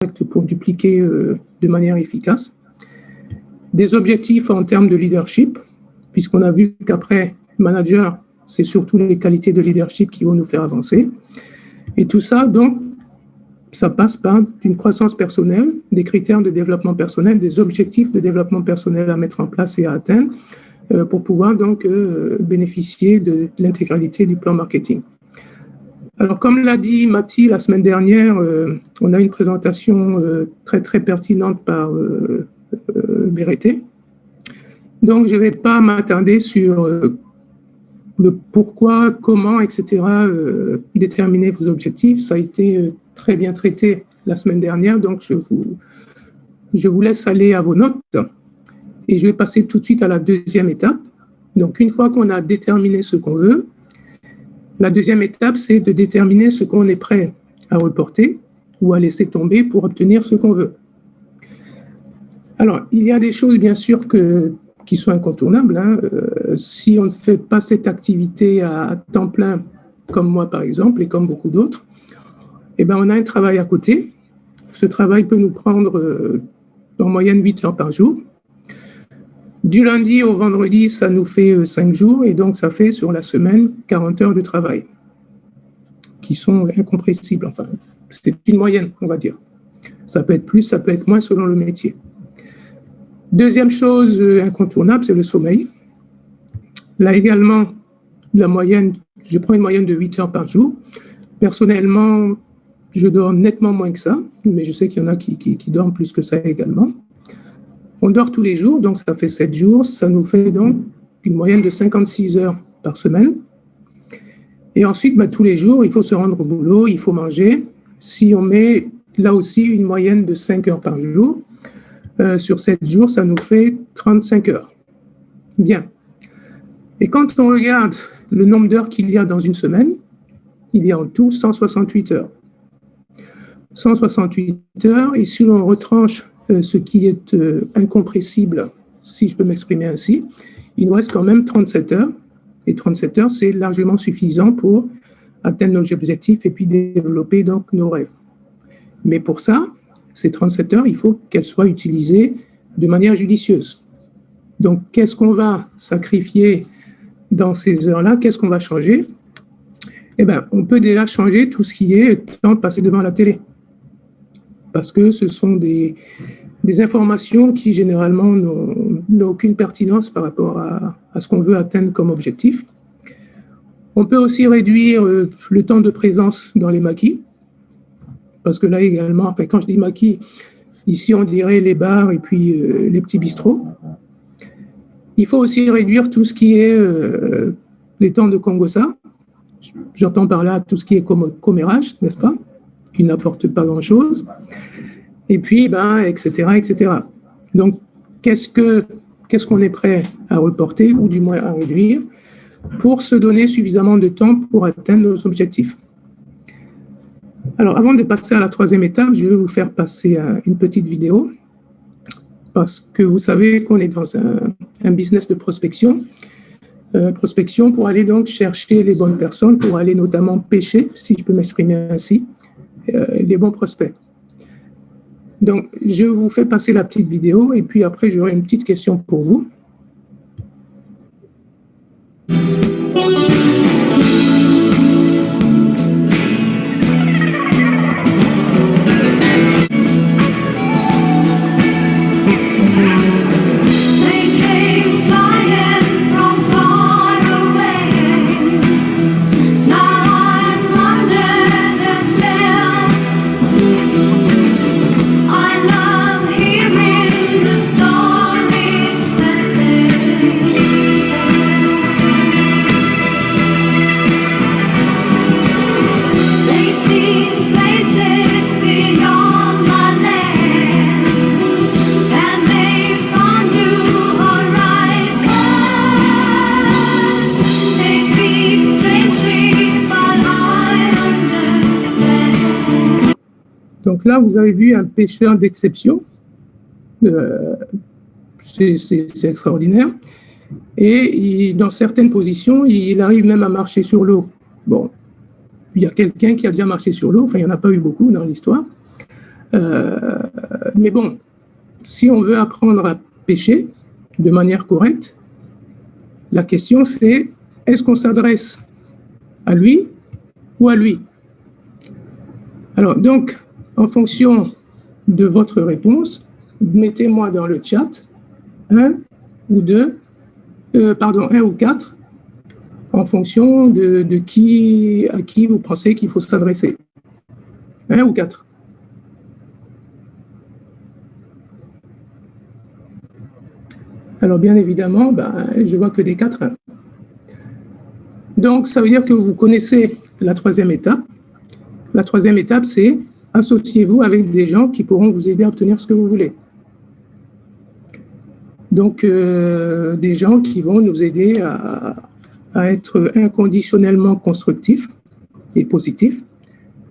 directs pour dupliquer de manière efficace. Des objectifs en termes de leadership, puisqu'on a vu qu'après, manager, c'est surtout les qualités de leadership qui vont nous faire avancer. Et tout ça, donc, ça passe par une croissance personnelle, des critères de développement personnel, des objectifs de développement personnel à mettre en place et à atteindre pour pouvoir donc bénéficier de l'intégralité du plan marketing. Alors, comme l'a dit Mathie la semaine dernière, on a une présentation très, très pertinente par Bérété. Donc, je ne vais pas m'attarder sur le pourquoi, comment, etc., déterminer vos objectifs. Ça a été très bien traité la semaine dernière, donc je vous laisse aller à vos notes. Et je vais passer tout de suite à la deuxième étape. Donc, une fois qu'on a déterminé ce qu'on veut, la deuxième étape, c'est de déterminer ce qu'on est prêt à reporter ou à laisser tomber pour obtenir ce qu'on veut. Alors, il y a des choses, bien sûr, qui sont incontournables. Si on ne fait pas cette activité à temps plein, comme moi, par exemple, et comme beaucoup d'autres, eh ben, on a un travail à côté. Ce travail peut nous prendre en moyenne 8 heures par jour. Du lundi au vendredi, ça nous fait 5 jours, et donc ça fait sur la semaine 40 heures de travail, qui sont incompressibles. Enfin, c'est une moyenne, on va dire. Ça peut être plus, ça peut être moins selon le métier. Deuxième chose incontournable, c'est le sommeil. Là également, la moyenne, je prends une moyenne de 8 heures par jour. Personnellement, je dors nettement moins que ça, mais je sais qu'il y en a qui dorment plus que ça également. On dort tous les jours, donc ça fait 7 jours. Ça nous fait donc une moyenne de 56 heures par semaine. Et ensuite, tous les jours, il faut se rendre au boulot, il faut manger. Si on met là aussi une moyenne de 5 heures par jour, sur 7 jours, ça nous fait 35 heures. Bien. Et quand on regarde le nombre d'heures qu'il y a dans une semaine, il y a en tout 168 heures. 168 heures, et si l'on retranche ce qui est incompressible, si je peux m'exprimer ainsi, il nous reste quand même 37 heures. Et 37 heures, c'est largement suffisant pour atteindre nos objectifs et puis développer donc nos rêves. Mais pour ça, ces 37 heures, il faut qu'elles soient utilisées de manière judicieuse. Donc, qu'est-ce qu'on va sacrifier dans ces heures-là? Qu'est-ce qu'on va changer? Eh bien, on peut déjà changer tout ce qui est temps passé devant la télé. Parce que ce sont des informations qui, généralement, n'ont aucune pertinence par rapport à ce qu'on veut atteindre comme objectif. On peut aussi réduire le temps de présence dans les maquis. Parce que là également, enfin, quand je dis maquis, ici on dirait les bars et puis les petits bistrots. Il faut aussi réduire tout ce qui est les temps de Congossa. J'entends par là tout ce qui est commérage, n'est-ce pas, qui n'apporte pas grand-chose. Et puis, etc., etc. Donc, qu'est-ce qu'on est prêt à reporter ou du moins à réduire pour se donner suffisamment de temps pour atteindre nos objectifs? Alors, avant de passer à la troisième étape, je vais vous faire passer une petite vidéo parce que vous savez qu'on est dans un business de prospection. Prospection pour aller donc chercher les bonnes personnes, pour aller notamment pêcher, si je peux m'exprimer ainsi, les bons prospects. Donc, je vous fais passer la petite vidéo et puis après, j'aurai une petite question pour vous. Donc là, vous avez vu un pêcheur d'exception. C'est extraordinaire. Et dans certaines positions, il arrive même à marcher sur l'eau. Bon, il y a quelqu'un qui a déjà marché sur l'eau. Enfin, il n'y en a pas eu beaucoup dans l'histoire. Mais bon, si on veut apprendre à pêcher de manière correcte, la question c'est, est-ce qu'on s'adresse à lui ou à lui? Alors, donc, en fonction de votre réponse, mettez-moi dans le chat un ou quatre, en fonction de à qui vous pensez qu'il faut s'adresser. 1 ou 4. Alors, bien évidemment, je vois que des 4. Donc, ça veut dire que vous connaissez la troisième étape. La troisième étape, c'est associez-vous avec des gens qui pourront vous aider à obtenir ce que vous voulez. Donc, des gens qui vont nous aider à être inconditionnellement constructifs et positifs,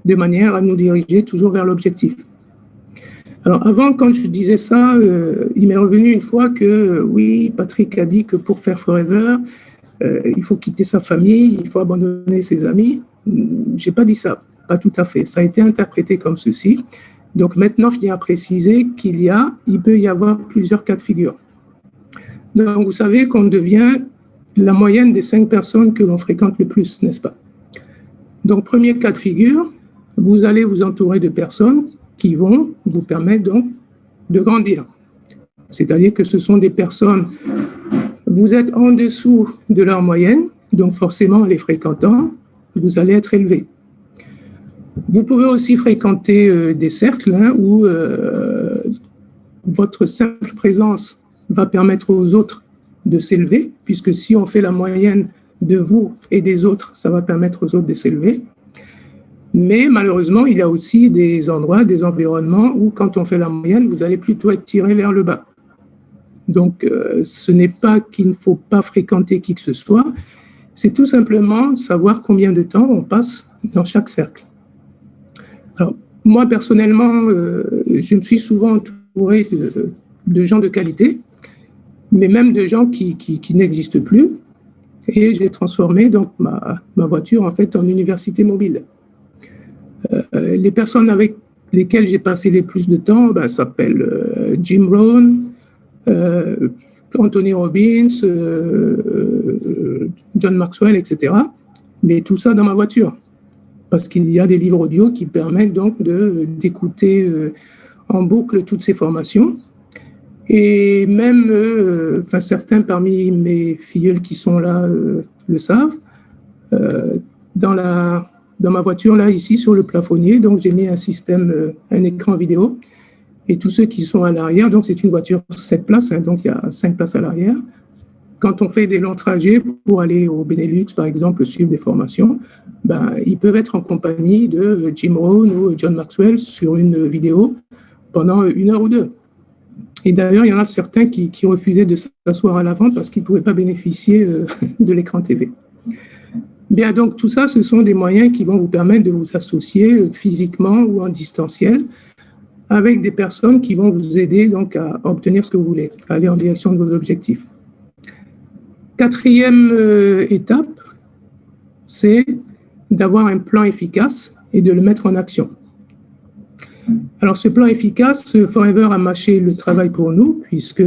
de manière à nous diriger toujours vers l'objectif. Alors, avant, quand je disais ça, il m'est revenu une fois que, oui, Patrick a dit que pour faire Forever, il faut quitter sa famille, il faut abandonner ses amis. Je n'ai pas dit ça, pas tout à fait. Ça a été interprété comme ceci. Donc maintenant, je tiens à préciser il peut y avoir plusieurs cas de figure. Donc vous savez qu'on devient la moyenne des 5 personnes que l'on fréquente le plus, n'est-ce pas? Donc premier cas de figure, vous allez vous entourer de personnes qui vont vous permettre donc de grandir. C'est-à-dire que ce sont des personnes, vous êtes en dessous de leur moyenne, donc forcément en les fréquentant, vous allez être élevé. Vous pouvez aussi fréquenter des cercles où votre simple présence va permettre aux autres de s'élever, puisque si on fait la moyenne de vous et des autres, ça va permettre aux autres de s'élever. Mais malheureusement, il y a aussi des endroits, des environnements où quand on fait la moyenne, vous allez plutôt être tiré vers le bas. Donc, ce n'est pas qu'il ne faut pas fréquenter qui que ce soit, c'est tout simplement savoir combien de temps on passe dans chaque cercle. Alors, moi, personnellement, je me suis souvent entouré de gens de qualité, mais même de gens qui n'existent plus. Et j'ai transformé donc ma voiture en fait en université mobile. Les personnes avec lesquelles j'ai passé le plus de temps s'appellent Jim Rohn, Anthony Robbins, John Maxwell, etc. Mais tout ça dans ma voiture. Parce qu'il y a des livres audio qui permettent donc d'écouter en boucle toutes ces formations. Et même, certains parmi mes filleuls qui sont là le savent, dans ma voiture, là, ici, sur le plafonnier, donc j'ai mis un système, un écran vidéo. Et tous ceux qui sont à l'arrière, donc c'est une voiture 7 places, donc il y a 5 places à l'arrière. Quand on fait des longs trajets pour aller au Benelux, par exemple, suivre des formations, ils peuvent être en compagnie de Jim Rohn ou John Maxwell sur une vidéo pendant 1 heure ou 2. Et d'ailleurs, il y en a certains qui refusaient de s'asseoir à l'avant parce qu'ils ne pouvaient pas bénéficier de l'écran TV. Bien, donc tout ça, ce sont des moyens qui vont vous permettre de vous associer physiquement ou en distanciel avec des personnes qui vont vous aider donc à obtenir ce que vous voulez, à aller en direction de vos objectifs. 4e étape, c'est d'avoir un plan efficace et de le mettre en action. Alors, ce plan efficace, Forever a mâché le travail pour nous, puisque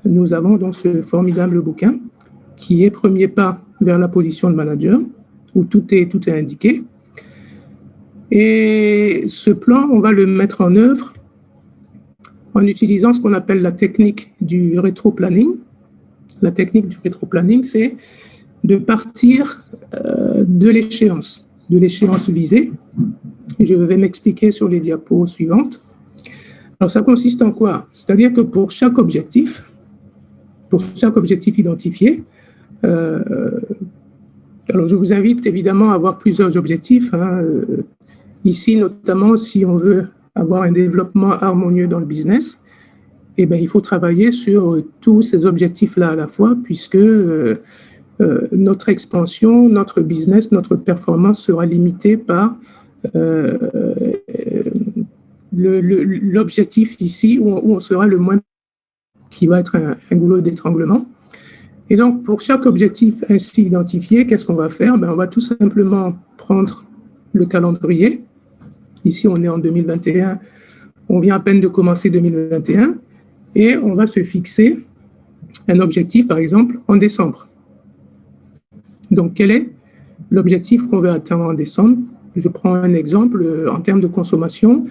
nous avons donc ce formidable bouquin qui est premier pas vers la position de manager, où tout est indiqué. Et ce plan, on va le mettre en œuvre en utilisant ce qu'on appelle la technique du rétro-planning. La technique du rétro-planning, c'est de partir de l'échéance visée. Je vais m'expliquer sur les diapos suivantes. Alors, ça consiste en quoi? C'est-à-dire que pour chaque objectif identifié, alors je vous invite évidemment à avoir plusieurs objectifs. Ici, notamment, si on veut avoir un développement harmonieux dans le business, il faut travailler sur tous ces objectifs-là à la fois, puisque notre expansion, notre business, notre performance sera limitée par l'objectif ici où on sera le moins, qui va être un goulot d'étranglement. Et donc, pour chaque objectif ainsi identifié, qu'est-ce qu'on va faire? On va tout simplement prendre le calendrier. Ici, on est en 2021. on vient à peine de commencer 2021 et on va se fixer un objectif, par exemple, en décembre. Donc, quel est l'objectif qu'on veut atteindre en décembre? Je prends un exemple en termes de consommation.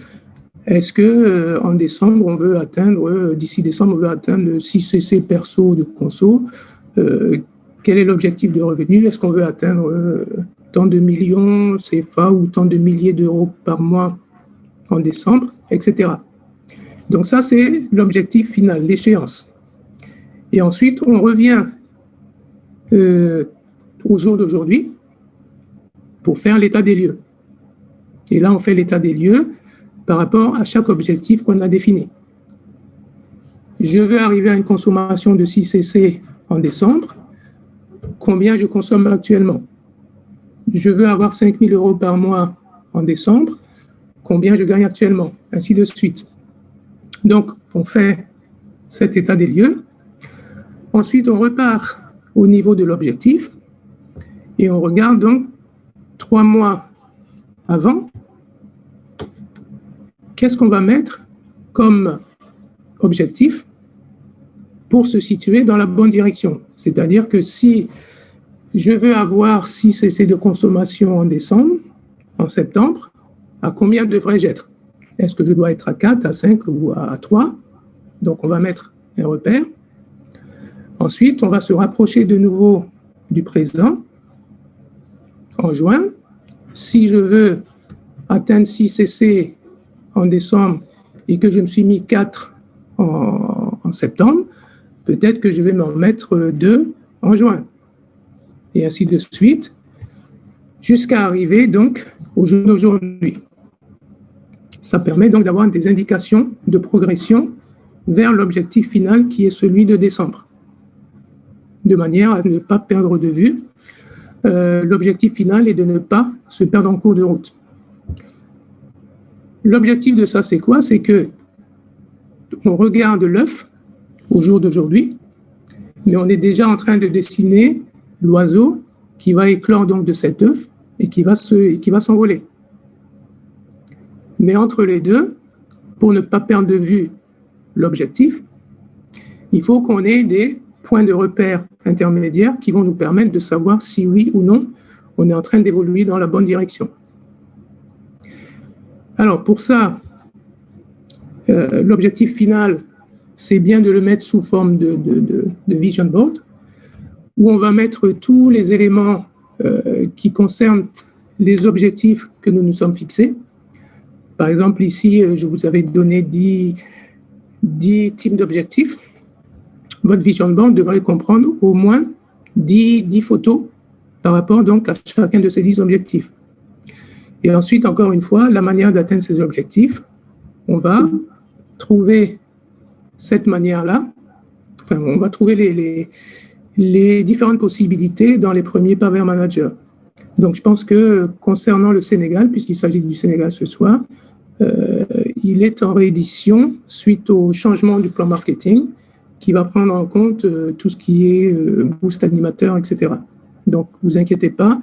Est-ce que en décembre, on veut atteindre, d'ici décembre, on veut atteindre 6 cc perso de conso? Quel est l'objectif de revenu? Est-ce qu'on veut atteindre tant de millions CFA ou tant de milliers d'euros par mois en décembre, etc. Donc ça, c'est l'objectif final, l'échéance. Et ensuite, on revient au jour d'aujourd'hui pour faire l'état des lieux. Et là, on fait l'état des lieux par rapport à chaque objectif qu'on a défini. Je veux arriver à une consommation de 6 cc en décembre. Combien je consomme actuellement? Je veux avoir 5 000 euros par mois en décembre. Combien je gagne actuellement? Ainsi de suite. Donc, on fait cet état des lieux. Ensuite, on repart au niveau de l'objectif et on regarde donc 3 mois avant, qu'est-ce qu'on va mettre comme objectif pour se situer dans la bonne direction. C'est-à-dire que si je veux avoir 6 cc de consommation en décembre, en septembre, à combien devrais-je être? Est-ce que je dois être à 4, à 5 ou à 3? Donc, on va mettre un repère. Ensuite, on va se rapprocher de nouveau du présent en juin. Si je veux atteindre 6 cc en décembre et que je me suis mis 4 en septembre, peut-être que je vais m'en mettre 2 en juin. Et ainsi de suite, jusqu'à arriver donc au jour d'aujourd'hui. Ça permet donc d'avoir des indications de progression vers l'objectif final qui est celui de décembre, de manière à ne pas perdre de vue l'objectif final et de ne pas se perdre en cours de route. L'objectif de ça, c'est quoi? C'est que on regarde l'œuf au jour d'aujourd'hui, mais on est déjà en train de dessiner l'oiseau qui va éclore donc de cet œuf et qui va s'envoler. Mais entre les deux, pour ne pas perdre de vue l'objectif, il faut qu'on ait des points de repère intermédiaires qui vont nous permettre de savoir si oui ou non on est en train d'évoluer dans la bonne direction. Alors pour ça, l'objectif final, c'est bien de le mettre sous forme de vision board, où on va mettre tous les éléments qui concernent les objectifs que nous nous sommes fixés. Par exemple, ici, je vous avais donné 10 types d'objectifs. Votre vision board devrait comprendre au moins 10 photos par rapport donc à chacun de ces 10 objectifs. Et ensuite, encore une fois, la manière d'atteindre ces objectifs, on va trouver cette manière-là, enfin, on va trouver les différentes possibilités dans les premiers Power Managers. Donc, je pense que concernant le Sénégal, puisqu'il s'agit du Sénégal ce soir, il est en réédition suite au changement du plan marketing qui va prendre en compte tout ce qui est boost animateur, etc. Donc, ne vous inquiétez pas.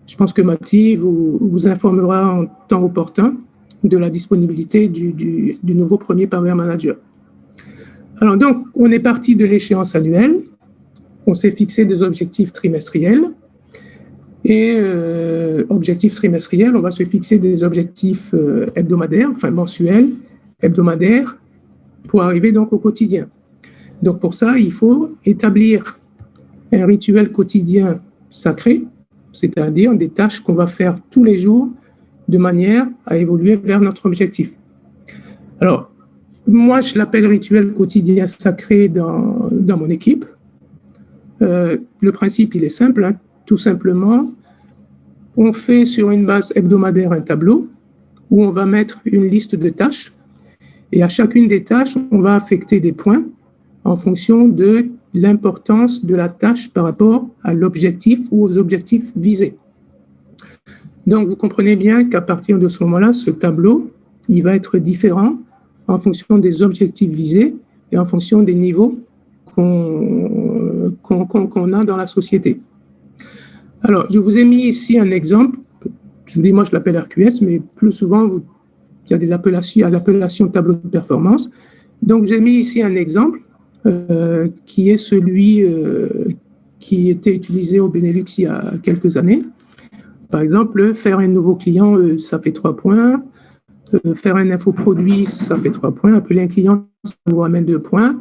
Je pense que Mathie vous informera en temps opportun de la disponibilité du nouveau premier Power Manager. Alors, donc, on est parti de l'échéance annuelle. On s'est fixé des objectifs trimestriels. Et objectifs trimestriels, on va se fixer des objectifs hebdomadaires, enfin mensuels, hebdomadaires, pour arriver donc au quotidien. Donc pour ça, il faut établir un rituel quotidien sacré, c'est-à-dire des tâches qu'on va faire tous les jours de manière à évoluer vers notre objectif. Alors, moi, je l'appelle rituel quotidien sacré dans mon équipe. Le principe, il est simple, hein. Tout simplement, on fait sur une base hebdomadaire un tableau où on va mettre une liste de tâches et à chacune des tâches, on va affecter des points en fonction de l'importance de la tâche par rapport à l'objectif ou aux objectifs visés. Donc, vous comprenez bien qu'à partir de ce moment-là, ce tableau, il va être différent en fonction des objectifs visés et en fonction des niveaux qu'on a dans la société. Alors, je vous ai mis ici un exemple. Je vous dis, moi, je l'appelle RQS, mais plus souvent, Il y a l'appellation tableau de performance. Donc, j'ai mis ici un exemple qui est celui qui était utilisé au Benelux il y a quelques années. Par exemple, faire un nouveau client, ça fait 3 points. Faire un infoproduit, ça fait 3 points. Appeler un client, ça vous ramène 2 points.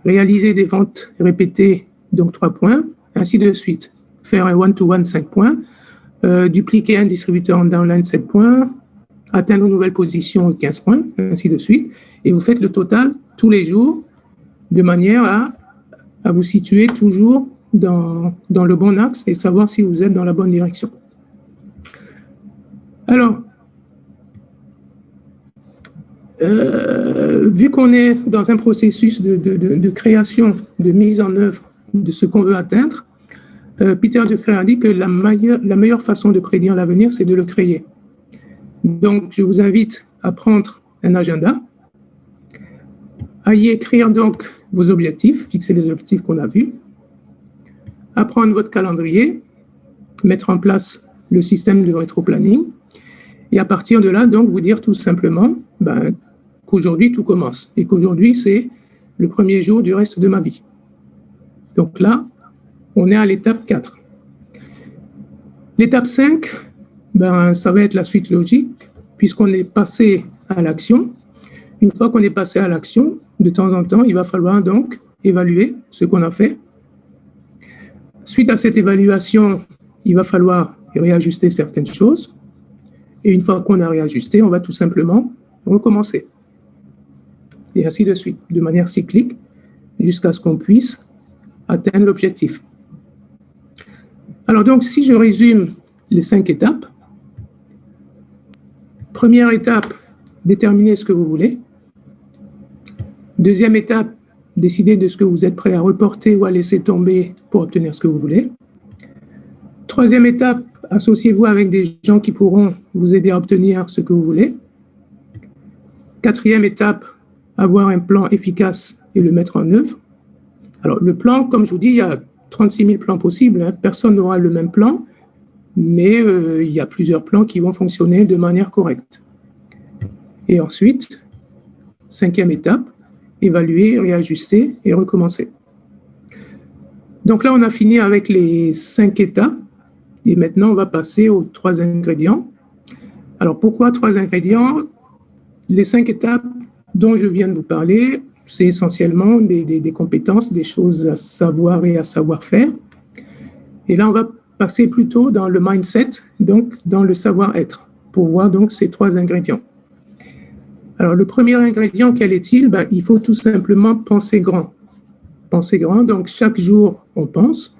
Réaliser des ventes répétées, donc 3 points, ainsi de suite. Faire un one-to-one, 5 points. Dupliquer un distributeur en downline, 7 points. Atteindre une nouvelle position, 15 points, ainsi de suite. Et vous faites le total tous les jours de manière à vous situer toujours dans le bon axe et savoir si vous êtes dans la bonne direction. Alors, vu qu'on est dans un processus de création, de mise en œuvre de ce qu'on veut atteindre, Peter Drucker a dit que la meilleure façon de prédire l'avenir, c'est de le créer. Donc, je vous invite à prendre un agenda, à y écrire donc vos objectifs, fixer les objectifs qu'on a vus, à prendre votre calendrier, mettre en place le système de rétro-planning, et à partir de là, donc, vous dire tout simplement qu'aujourd'hui, tout commence, et qu'aujourd'hui, c'est le premier jour du reste de ma vie. Donc là, on est à l'étape 4. L'étape 5, ça va être la suite logique, puisqu'on est passé à l'action. Une fois qu'on est passé à l'action, de temps en temps, il va falloir donc évaluer ce qu'on a fait. Suite à cette évaluation, il va falloir réajuster certaines choses. Et une fois qu'on a réajusté, on va tout simplement recommencer. Et ainsi de suite, de manière cyclique, jusqu'à ce qu'on puisse atteindre l'objectif. Alors donc, si je résume les 5 étapes, première étape, déterminer ce que vous voulez. Deuxième étape, décider de ce que vous êtes prêt à reporter ou à laisser tomber pour obtenir ce que vous voulez. Troisième étape, associez-vous avec des gens qui pourront vous aider à obtenir ce que vous voulez. Quatrième étape, avoir un plan efficace et le mettre en œuvre. Alors, le plan, comme je vous dis, il y a 36 000 plans possibles. Personne n'aura le même plan, mais il y a plusieurs plans qui vont fonctionner de manière correcte. Et ensuite, cinquième étape, évaluer, réajuster et recommencer. Donc là, on a fini avec les 5 étapes. Et maintenant, on va passer aux 3 ingrédients. Alors, pourquoi 3 ingrédients? Les 5 étapes dont je viens de vous parler, c'est essentiellement des compétences, des choses à savoir et à savoir faire. Et là, on va passer plutôt dans le mindset, donc dans le savoir-être, pour voir donc ces 3 ingrédients. Alors, le premier ingrédient, quel est-il? Il faut tout simplement penser grand. Penser grand, donc chaque jour, on pense.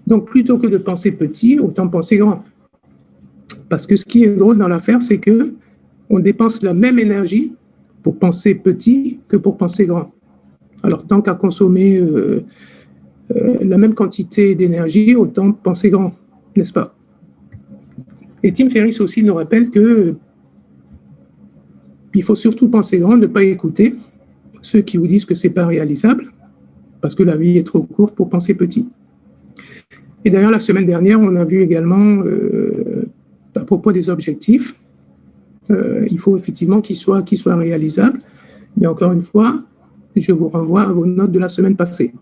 Donc, plutôt que de penser petit, autant penser grand. Parce que ce qui est drôle dans l'affaire, c'est qu'on dépense la même énergie pour penser petit que pour penser grand. Alors, tant qu'à consommer la même quantité d'énergie, autant penser grand, n'est-ce pas? Et Tim Ferriss aussi nous rappelle qu'il faut surtout penser grand, ne pas écouter ceux qui vous disent que ce n'est pas réalisable, parce que la vie est trop courte pour penser petit. Et d'ailleurs, la semaine dernière, on a vu également, à propos des objectifs, il faut effectivement qu'ils soient réalisables. Mais encore une fois, je vous renvoie à vos notes de la semaine passée.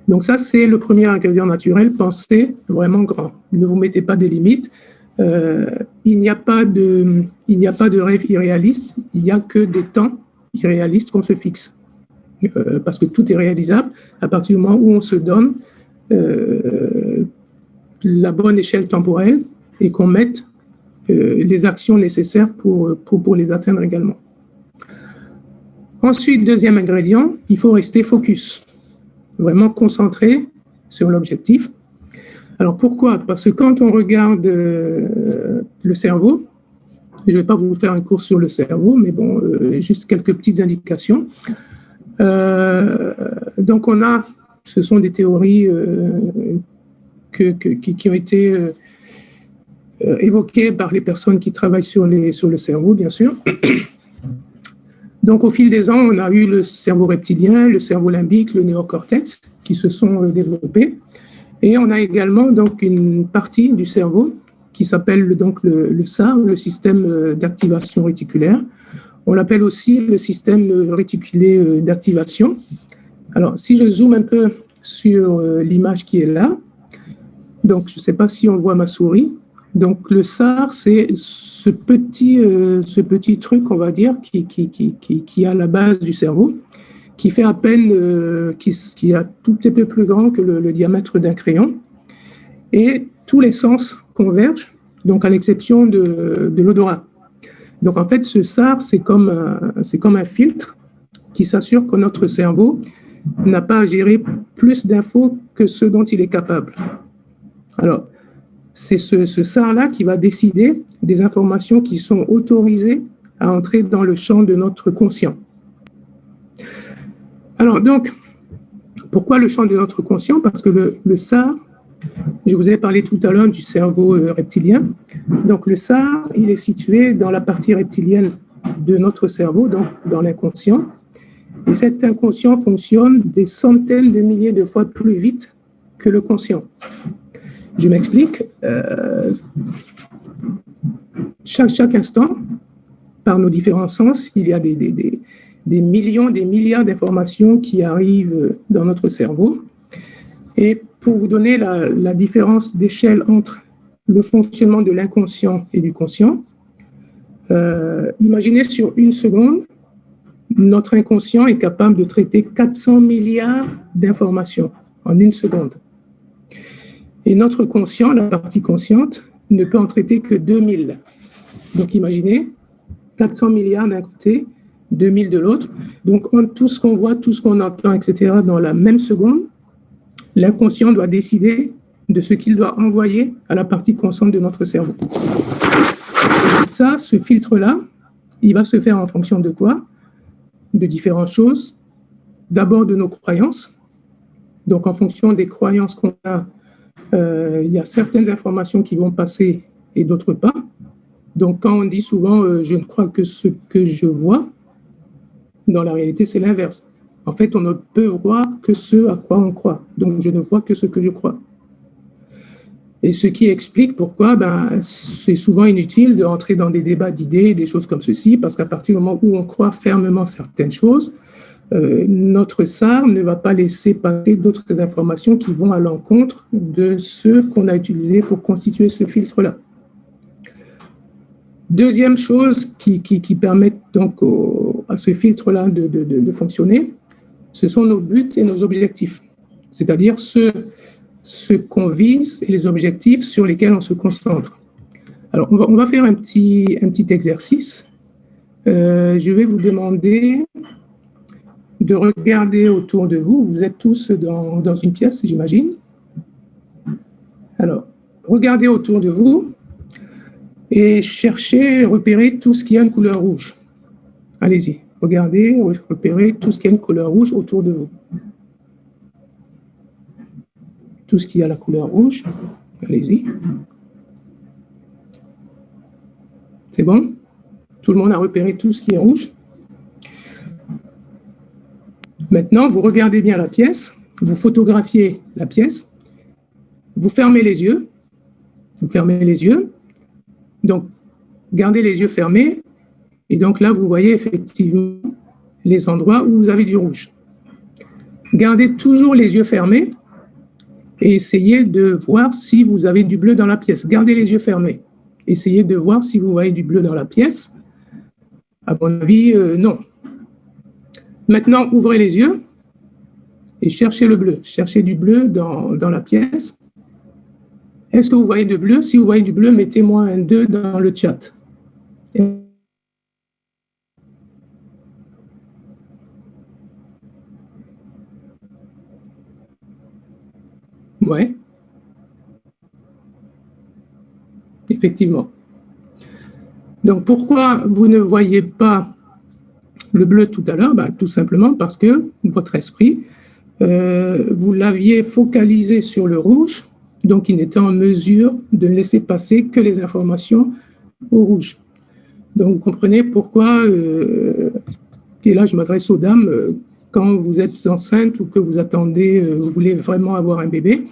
Donc ça, c'est le premier ingrédient naturel, pensez vraiment grand. Ne vous mettez pas des limites. Il n'y a pas de rêve irréaliste, il n'y a que des temps irréalistes qu'on se fixe. Parce que tout est réalisable à partir du moment où on se donne la bonne échelle temporelle et qu'on mette les actions nécessaires pour les atteindre également. Ensuite, deuxième ingrédient, il faut rester focus, vraiment concentré sur l'objectif. Alors pourquoi? Parce que quand on regarde le cerveau, je ne vais pas vous faire un cours sur le cerveau, mais bon, juste quelques petites indications. Donc ce sont des théories qui ont été évoquées par les personnes qui travaillent sur le cerveau, bien sûr. Donc, au fil des ans, on a eu le cerveau reptilien, le cerveau limbique, le néocortex qui se sont développés. Et on a également donc une partie du cerveau qui s'appelle donc le SAR, le système d'activation réticulaire, On l'appelle aussi le système réticulé d'activation. Alors, si je zoome un peu sur l'image qui est là, donc je ne sais pas si on voit ma souris. Donc, le SAR, c'est ce petit truc, on va dire, qui est à la base du cerveau, qui fait à peine, qui est un tout petit peu plus grand que le diamètre d'un crayon. Et tous les sens convergent, donc à l'exception de l'odorat. Donc, en fait, ce SAR, c'est comme un filtre qui s'assure que notre cerveau n'a pas à gérer plus d'infos que ce dont il est capable. Alors, c'est ce SAR-là qui va décider des informations qui sont autorisées à entrer dans le champ de notre conscient. Alors, donc, pourquoi le champ de notre conscient? Parce que le SAR, je vous ai parlé tout à l'heure du cerveau reptilien. Donc, le SAR, il est situé dans la partie reptilienne de notre cerveau, donc dans l'inconscient. Et cet inconscient fonctionne des centaines de milliers de fois plus vite que le conscient. Je m'explique. Chaque instant, par nos différents sens, il y a des millions, des milliards d'informations qui arrivent dans notre cerveau. Et pour vous donner la différence d'échelle entre le fonctionnement de l'inconscient et du conscient, imaginez sur une seconde, notre inconscient est capable de traiter 400 milliards d'informations en une seconde. Et notre conscient, la partie consciente, ne peut en traiter que 2000. Donc imaginez, 400 milliards d'un côté, 2000 de l'autre. Donc tout ce qu'on voit, tout ce qu'on entend, etc., dans la même seconde, l'inconscient doit décider de ce qu'il doit envoyer à la partie consciente de notre cerveau. Et ça, ce filtre-là, il va se faire en fonction de quoi? De différentes choses. D'abord de nos croyances. Donc en fonction des croyances qu'on a, il y a certaines informations qui vont passer et d'autres pas. Donc, quand on dit souvent « je ne crois que ce que je vois », dans la réalité, c'est l'inverse. En fait, on ne peut voir que ce à quoi on croit. Donc, je ne vois que ce que je crois. Et ce qui explique pourquoi c'est souvent inutile de rentrer dans des débats d'idées, des choses comme ceci, parce qu'à partir du moment où on croit fermement certaines choses, notre SAR ne va pas laisser passer d'autres informations qui vont à l'encontre de ce qu'on a utilisé pour constituer ce filtre-là. Deuxième chose qui permet donc à ce filtre-là de fonctionner, ce sont nos buts et nos objectifs, c'est-à-dire ce qu'on vise et les objectifs sur lesquels on se concentre. Alors, on va faire un petit exercice. Je vais vous demander de regarder autour de vous. Vous êtes tous dans une pièce, j'imagine. Alors, regardez autour de vous et cherchez, repérez tout ce qui a une couleur rouge. Allez-y, regardez, repérez tout ce qui a une couleur rouge autour de vous. Tout ce qui a la couleur rouge, allez-y. C'est bon? Tout le monde a repéré tout ce qui est rouge? Maintenant, vous regardez bien la pièce, vous photographiez la pièce, vous fermez les yeux, donc gardez les yeux fermés, et donc là, vous voyez effectivement les endroits où vous avez du rouge. Gardez toujours les yeux fermés et essayez de voir si vous avez du bleu dans la pièce. Gardez les yeux fermés. Essayez de voir si vous voyez du bleu dans la pièce. À mon avis, non. Maintenant, ouvrez les yeux et cherchez le bleu. Cherchez du bleu dans la pièce. Est-ce que vous voyez du bleu? Si vous voyez du bleu, mettez-moi un 2 dans le chat. Ouais. Effectivement. Donc, pourquoi vous ne voyez pas le bleu tout à l'heure? Tout simplement parce que votre esprit, vous l'aviez focalisé sur le rouge, donc il n'était en mesure de ne laisser passer que les informations au rouge. Donc, vous comprenez pourquoi, et là je m'adresse aux dames, quand vous êtes enceinte ou que vous attendez, vous voulez vraiment avoir un bébé,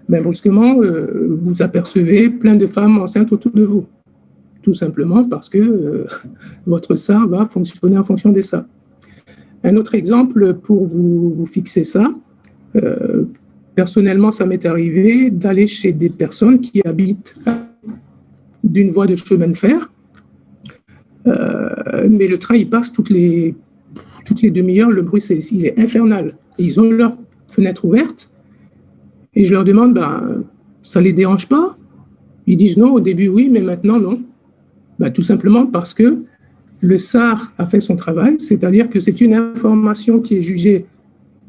brusquement, vous apercevez plein de femmes enceintes autour de vous. tout simplement parce que votre SAR va fonctionner en fonction de ça. Un autre exemple pour vous fixer ça, personnellement, ça m'est arrivé d'aller chez des personnes qui habitent d'une voie de chemin de fer, mais le train, il passe toutes les demi-heures, le bruit, il est infernal. Et ils ont leur fenêtre ouverte, et je leur demande, ça ne les dérange pas? Ils disent non, au début oui, mais maintenant non. Tout simplement parce que le SAR a fait son travail, c'est-à-dire que c'est une information qui est jugée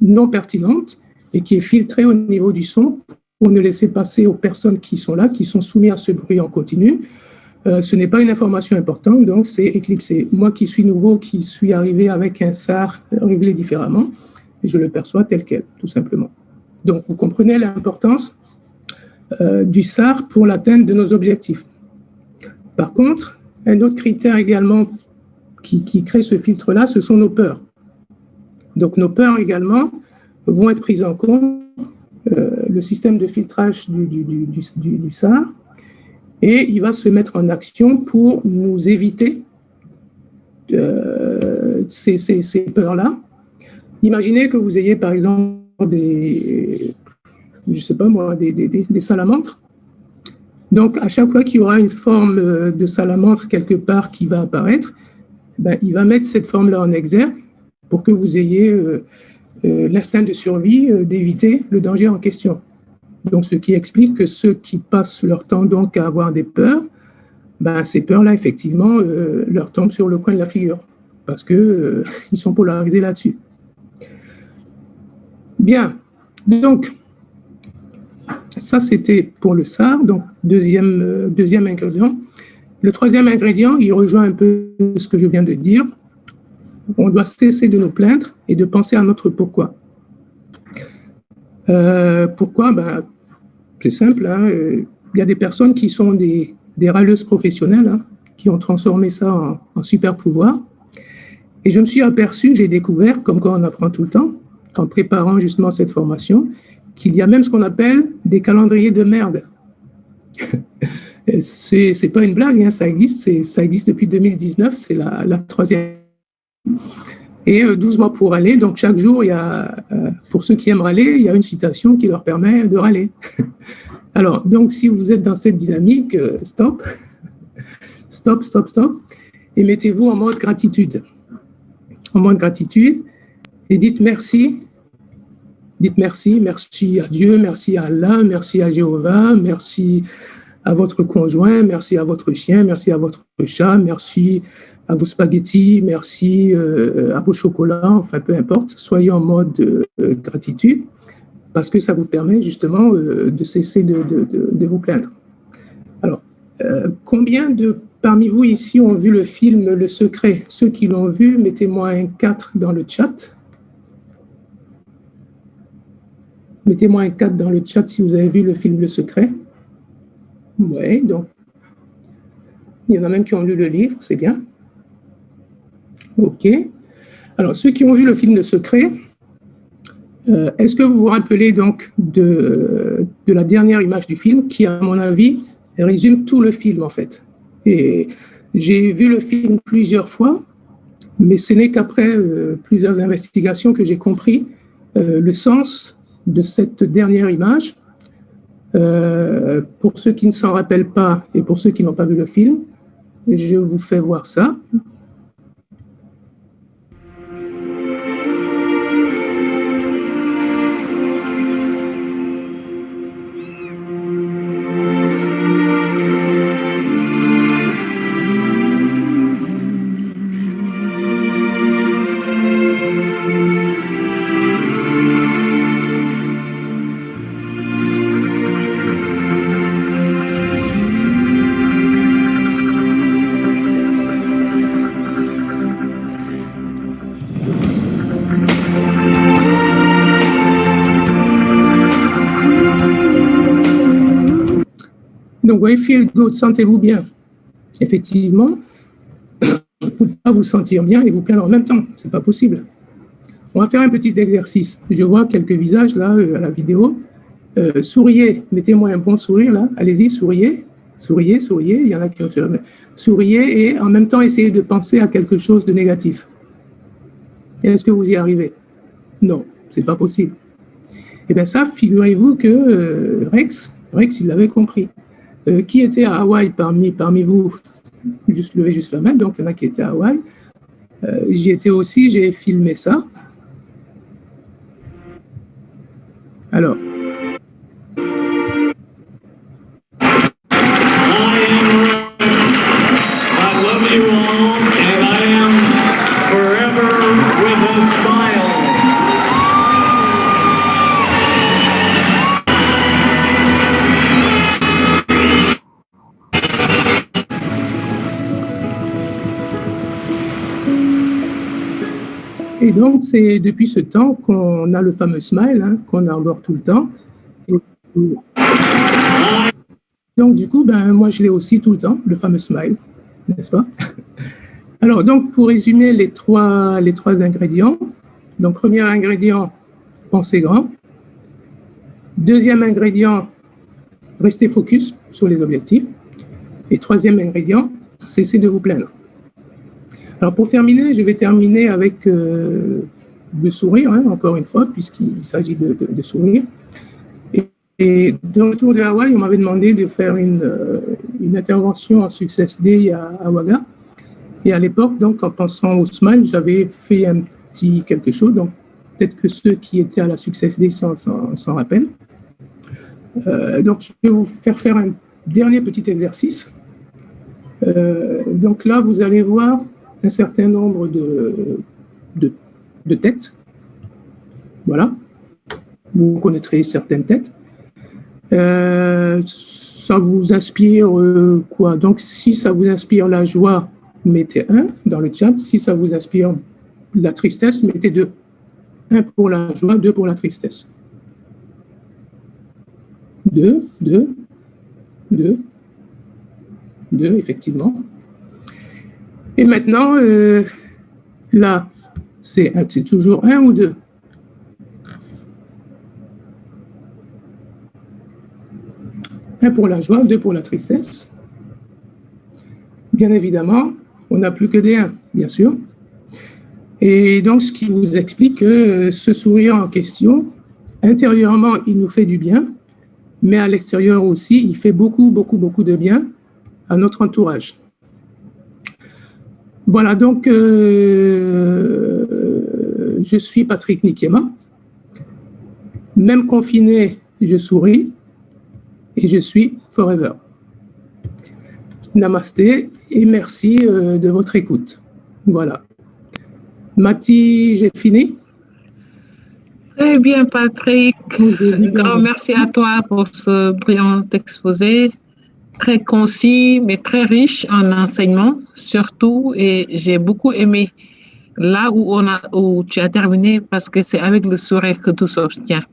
non pertinente et qui est filtrée au niveau du son pour ne laisser passer aux personnes qui sont là, qui sont soumises à ce bruit en continu. Ce n'est pas une information importante, donc c'est éclipsé. Moi qui suis nouveau, qui suis arrivé avec un SAR réglé différemment, je le perçois tel quel, tout simplement. Donc vous comprenez l'importance du SAR pour l'atteinte de nos objectifs. Par contre, un autre critère également qui crée ce filtre-là, ce sont nos peurs. Donc nos peurs également vont être prises en compte, le système de filtrage du SAR, et il va se mettre en action pour nous éviter ces peurs-là. Imaginez que vous ayez par exemple des salamandres. Donc, à chaque fois qu'il y aura une forme de salamandre quelque part qui va apparaître, il va mettre cette forme-là en exergue pour que vous ayez l'instinct de survie d'éviter le danger en question. Donc, ce qui explique que ceux qui passent leur temps donc à avoir des peurs, ces peurs-là, effectivement, leur tombent sur le coin de la figure parce qu'ils sont polarisés là-dessus. Bien, donc, ça, c'était pour le SAR, donc deuxième ingrédient. Le troisième ingrédient, il rejoint un peu ce que je viens de dire. On doit cesser de nous plaindre et de penser à notre pourquoi. Pourquoi? C'est simple. Il y a des personnes qui sont des râleuses professionnelles, qui ont transformé ça en super pouvoir. Et je me suis aperçu, j'ai découvert, comme quoi on apprend tout le temps, en préparant justement cette formation, qu'il y a même ce qu'on appelle des calendriers de merde. C'est pas une blague, ça existe depuis 2019, c'est la troisième. Et 12 mois pour râler, donc chaque jour, il y a, pour ceux qui aiment râler, il y a une citation qui leur permet de râler. Alors, donc si vous êtes dans cette dynamique, stop, et mettez-vous en mode gratitude. En mode gratitude, et dites merci. Dites merci à Dieu, merci à Allah, merci à Jéhovah, merci à votre conjoint, merci à votre chien, merci à votre chat, merci à vos spaghettis, merci à vos chocolats, enfin peu importe, soyez en mode gratitude parce que ça vous permet justement de cesser de vous plaindre. Alors, combien parmi vous ici ont vu le film Le Secret? Ceux qui l'ont vu, mettez-moi un 4 dans le chat. Mettez-moi un 4 dans le chat si vous avez vu le film Le Secret. Oui, donc, il y en a même qui ont lu le livre, c'est bien. OK. Alors, ceux qui ont vu le film Le Secret, est-ce que vous vous rappelez donc de la dernière image du film qui, à mon avis, résume tout le film, en fait? Et j'ai vu le film plusieurs fois, mais ce n'est qu'après plusieurs investigations que j'ai compris le sens de cette dernière image. Pour ceux qui ne s'en rappellent pas et pour ceux qui n'ont pas vu le film, je vous fais voir ça. Donc, oui, feel good, sentez-vous bien. Effectivement, vous ne pouvez pas vous sentir bien et vous plaindre en même temps. Ce n'est pas possible. On va faire un petit exercice. Je vois quelques visages là à la vidéo. Souriez, mettez-moi un bon sourire là. Allez-y, souriez. Souriez, souriez, il y en a qui ont souriez et en même temps essayez de penser à quelque chose de négatif. Est-ce que vous y arrivez? Non, c'est pas possible. Et bien ça, figurez-vous que Rex, il l'avait compris. Qui était à Hawaï parmi vous? Juste levez juste la main, donc il y en a qui étaient à Hawaï. J'y étais aussi, j'ai filmé ça. Alors. Et donc, c'est depuis ce temps qu'on a le fameux smile, hein, qu'on arbore tout le temps. Et donc, du coup, moi, je l'ai aussi tout le temps, le fameux smile, n'est-ce pas? Alors, donc, pour résumer les trois ingrédients. Donc, premier ingrédient, pensez grand. Deuxième ingrédient, restez focus sur les objectifs. Et troisième ingrédient, cessez de vous plaindre. Alors, pour terminer, je vais terminer avec le sourire, hein, encore une fois, puisqu'il s'agit de sourire. Et de retour de Hawaï, on m'avait demandé de faire une intervention en Success Day à Waga. Et à l'époque, donc, en pensant au smile, j'avais fait un petit quelque chose. Donc, peut-être que ceux qui étaient à la Success Day s'en rappellent. Donc, je vais vous faire un dernier petit exercice. Donc là, vous allez voir un certain nombre de têtes. Voilà. Vous connaîtrez certaines têtes. Ça vous inspire quoi? Donc, si ça vous inspire la joie, mettez 1 dans le chat. Si ça vous inspire la tristesse, mettez 2. 1 pour la joie, 2 pour la tristesse. 2, effectivement. Et maintenant, là, c'est toujours 1 ou 2? Un pour la joie, 2 pour la tristesse. Bien évidemment, on n'a plus que des 1, bien sûr. Et donc, ce qui vous explique que ce sourire en question, intérieurement, il nous fait du bien, mais à l'extérieur aussi, il fait beaucoup, beaucoup, beaucoup de bien à notre entourage. Voilà, donc, je suis Patrick Nikema. Même confiné, je souris et je suis forever. Namasté et merci de votre écoute. Voilà. Mathie, j'ai fini? Très bien, Patrick. Grand merci à toi pour ce brillant exposé, très concis, mais très riche en enseignements, surtout, et j'ai beaucoup aimé là où tu as terminé, parce que c'est avec le sourire que tout s'obtient.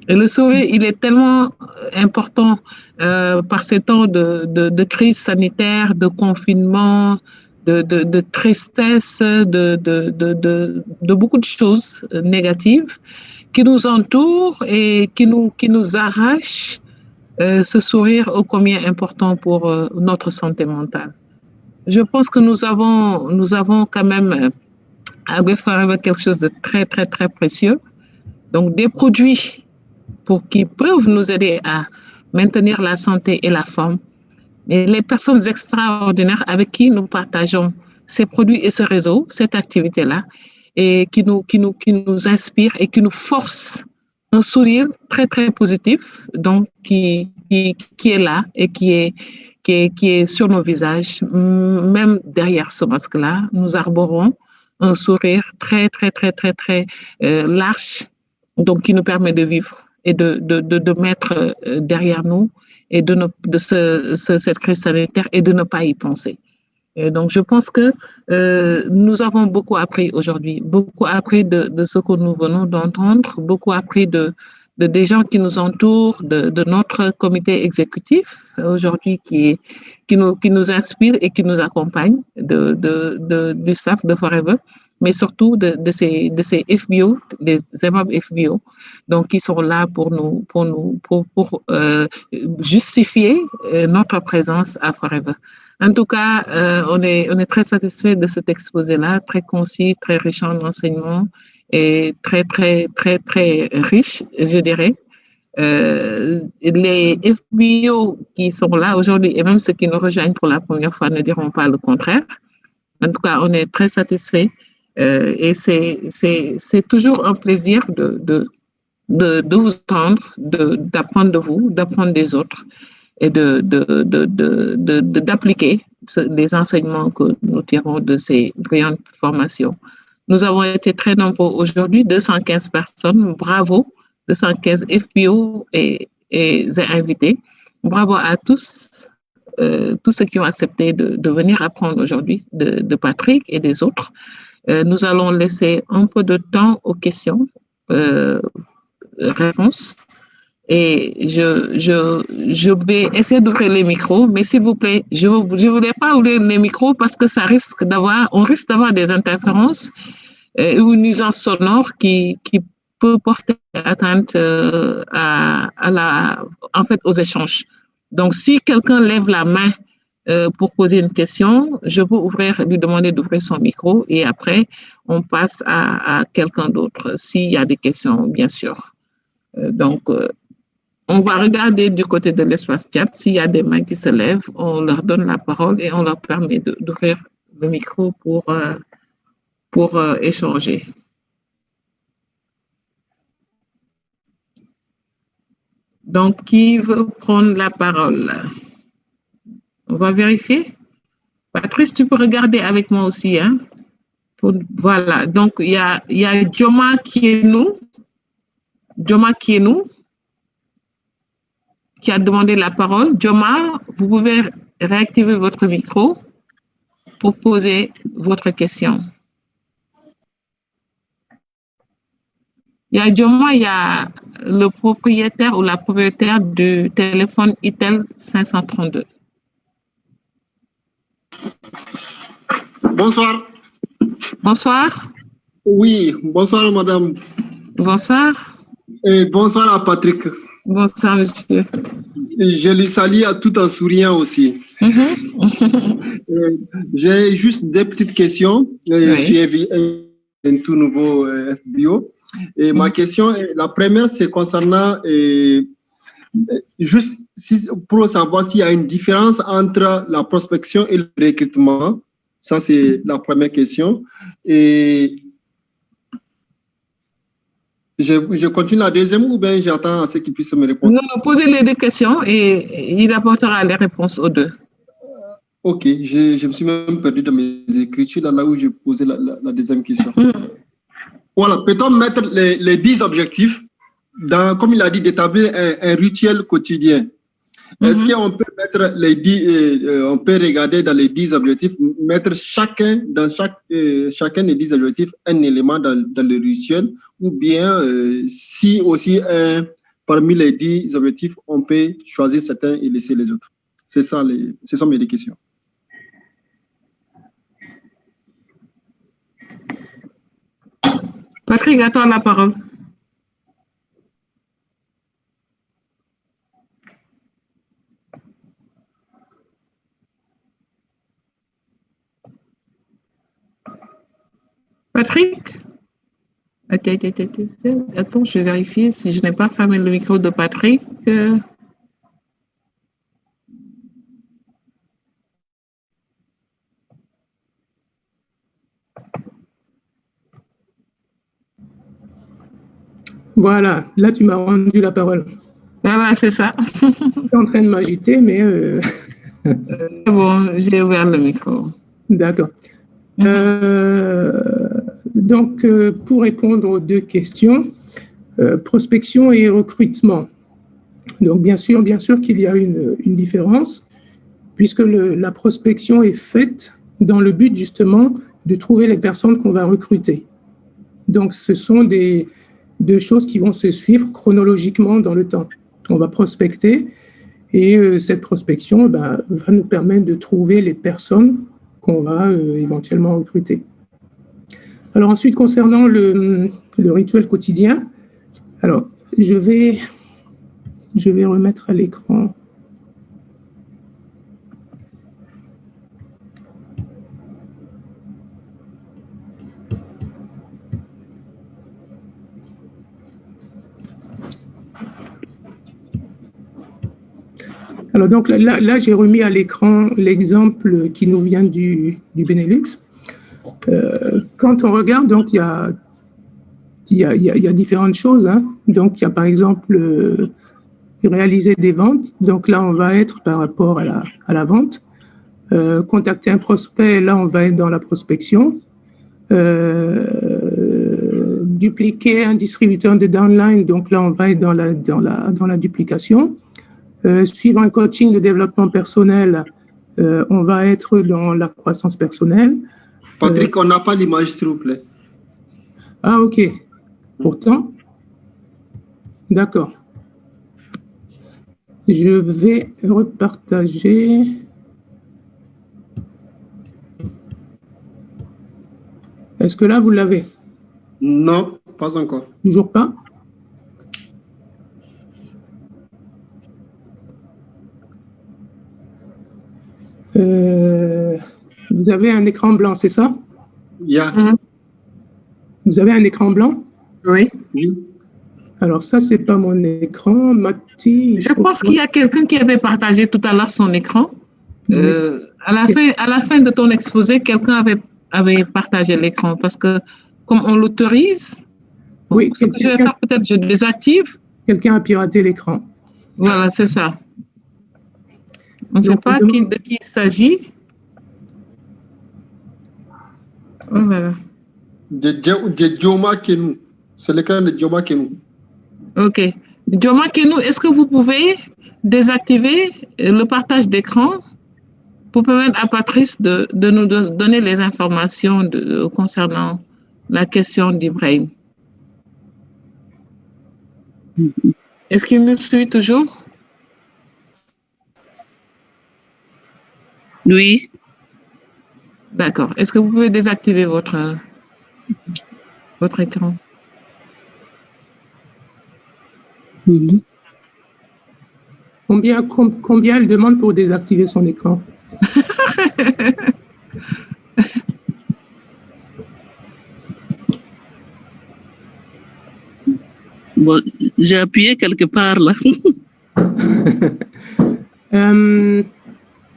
Et le sourire, il est tellement important par ces temps de crise sanitaire, de confinement, de tristesse, de beaucoup de choses négatives qui nous entourent et qui nous arrachent ce sourire ô combien important pour notre santé mentale. Je pense que nous avons quand même à Go Forever quelque chose de très, très, très précieux. Donc, des produits qui peuvent nous aider à maintenir la santé et la forme. Et les personnes extraordinaires avec qui nous partageons ces produits et ce réseau, cette activité-là, et qui nous inspire et qui nous force un sourire très, très positif, donc qui est là et qui est sur nos visages. Même derrière ce masque-là, nous arborons un sourire très, très, très, très, très large, donc qui nous permet de vivre et de mettre derrière nous et cette crise sanitaire et de ne pas y penser. Et donc, je pense que nous avons beaucoup appris aujourd'hui, beaucoup appris de ce que nous venons d'entendre, beaucoup appris des gens qui nous entourent, de notre comité exécutif aujourd'hui qui nous inspire et qui nous accompagne, du staff de Forever. mais surtout de ces FBO, les aimables FBO, donc qui sont là pour justifier notre présence à Forever. En tout cas, on est très satisfait de cet exposé-là, très concis, très riche en enseignements et très riche, je dirais. Les FBO qui sont là aujourd'hui et même ceux qui nous rejoignent pour la première fois ne diront pas le contraire. En tout cas, on est très satisfait et c'est toujours un plaisir de vous entendre, d'apprendre de vous, d'apprendre des autres et d'appliquer les enseignements que nous tirons de ces brillantes formations. Nous avons été très nombreux aujourd'hui, 215 personnes, bravo, 215 FBO et invités. Bravo à tous, tous ceux qui ont accepté de venir apprendre aujourd'hui de Patrick et des autres. Nous allons laisser un peu de temps aux questions, réponses. Et je vais essayer d'ouvrir les micros, mais s'il vous plaît, je ne voulais pas ouvrir les micros parce que on risque d'avoir des interférences ou une nuisance sonore qui peut porter atteinte aux échanges. Donc, si quelqu'un lève la main pour poser une question, je peux lui demander d'ouvrir son micro et après, on passe à quelqu'un d'autre s'il y a des questions, bien sûr. On va regarder du côté de l'espace chat. S'il y a des mains qui se lèvent, on leur donne la parole et on leur permet d'ouvrir le micro pour échanger. Donc, qui veut prendre la parole? On va vérifier. Patrice, tu peux regarder avec moi aussi. Hein? Voilà. Donc, il y a Joma Kienou. Qui a demandé la parole. Joma, vous pouvez réactiver votre micro pour poser votre question. Il y a Joma, il y a le propriétaire ou la propriétaire du téléphone Itel 532. Bonsoir. Bonsoir. Oui, bonsoir madame. Bonsoir. Et bonsoir à Patrick. Bonsoir monsieur. Je lui salue tout en souriant aussi. J'ai juste des petites questions. Je suis un tout nouveau FBO. Et ma question, la première, c'est concernant juste pour savoir s'il y a une différence entre la prospection et le recrutement. Ça, c'est la première question. Et je continue la deuxième ou bien j'attends à ce qu'il puisse me répondre? Non, posez les deux questions et il apportera les réponses aux deux. Ok, je me suis même perdu dans mes écritures là où je posais la deuxième question. Voilà, peut-on mettre les 10 objectifs, comme il a dit, d'établir un rituel quotidien? Est-ce qu'on peut mettre on peut regarder dans les 10 objectifs, mettre chacun des 10 objectifs un élément dans le rituel, ou bien si aussi parmi les 10 objectifs, on peut choisir certains et laisser les autres? C'est ça, ce sont mes deux questions. Patrick, à toi la parole. Patrick? Attends, je vais vérifier si je n'ai pas fermé le micro de Patrick. Voilà, là tu m'as rendu la parole. Voilà, c'est ça. Je suis en train de m'agiter, mais... Bon, j'ai ouvert le micro. D'accord. Donc, pour répondre aux deux questions, prospection et recrutement. Donc, bien sûr qu'il y a une différence, puisque la prospection est faite dans le but justement de trouver les personnes qu'on va recruter. Donc, ce sont deux choses qui vont se suivre chronologiquement dans le temps. On va prospecter et cette prospection va nous permettre de trouver les personnes qu'on va éventuellement recruter. Alors ensuite, concernant le rituel quotidien, alors je vais remettre à l'écran. Alors donc là j'ai remis à l'écran l'exemple qui nous vient du Benelux. Quand on regarde, donc il y a différentes choses. Hein. Donc il y a par exemple réaliser des ventes. Donc là on va être par rapport à la vente. Contacter un prospect, là on va être dans la prospection. Dupliquer un distributeur de downline, donc là on va être dans la duplication. Suivre un coaching de développement personnel, on va être dans la croissance personnelle. Patrick, on n'a pas l'image, s'il vous plaît. Ah, ok. Pourtant, d'accord. Je vais repartager. Est-ce que là, vous l'avez? Non, pas encore. Toujours pas? Vous avez un écran blanc, c'est ça? Yeah. Vous avez un écran blanc? Oui. Alors ça, c'est pas mon écran. Mathis, je pense qu'il y a quelqu'un qui avait partagé tout à l'heure son écran. À la fin de ton exposé, quelqu'un avait partagé l'écran parce que comme on l'autorise, oui, ce que je vais faire, peut-être je désactive. Quelqu'un a piraté l'écran. Voilà, c'est ça. On ne sait pas de qui il s'agit. Oh là là. De Joma Kenou. C'est l'écran de Joma Kenou. Ok. Joma Kenou, est-ce que vous pouvez désactiver le partage d'écran pour permettre à Patrice de nous donner les informations concernant la question d'Ibrahim? Est-ce qu'il nous suit toujours? Oui. D'accord. Est-ce que vous pouvez désactiver votre écran? Combien elle demande pour désactiver son écran? Bon, j'ai appuyé quelque part là.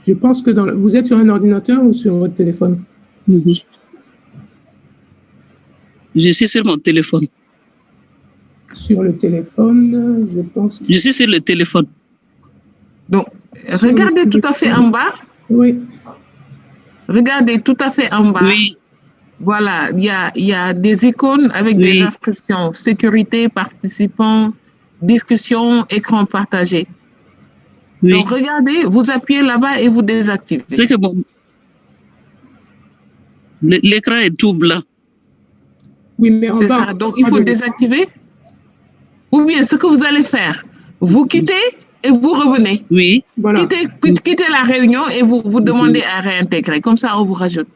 Je pense que vous êtes sur un ordinateur ou sur votre téléphone? Je suis sur mon téléphone. Sur le téléphone, je pense. Je suis sur le téléphone. Donc, regardez tout à fait en bas. Oui. Regardez tout à fait en bas. Oui. Voilà, il y a des icônes avec des inscriptions. Sécurité, participants, discussion, écran partagé. Oui. Donc, regardez, vous appuyez là-bas et vous désactivez. C'est que bon, l'écran est tout blanc. Oui, mais en bas. Ça. Donc, il faut désactiver. Ou bien, ce que vous allez faire, vous quittez et vous revenez. Oui. Voilà. Quittez la réunion et vous demandez à réintégrer. Comme ça, on vous rajoute.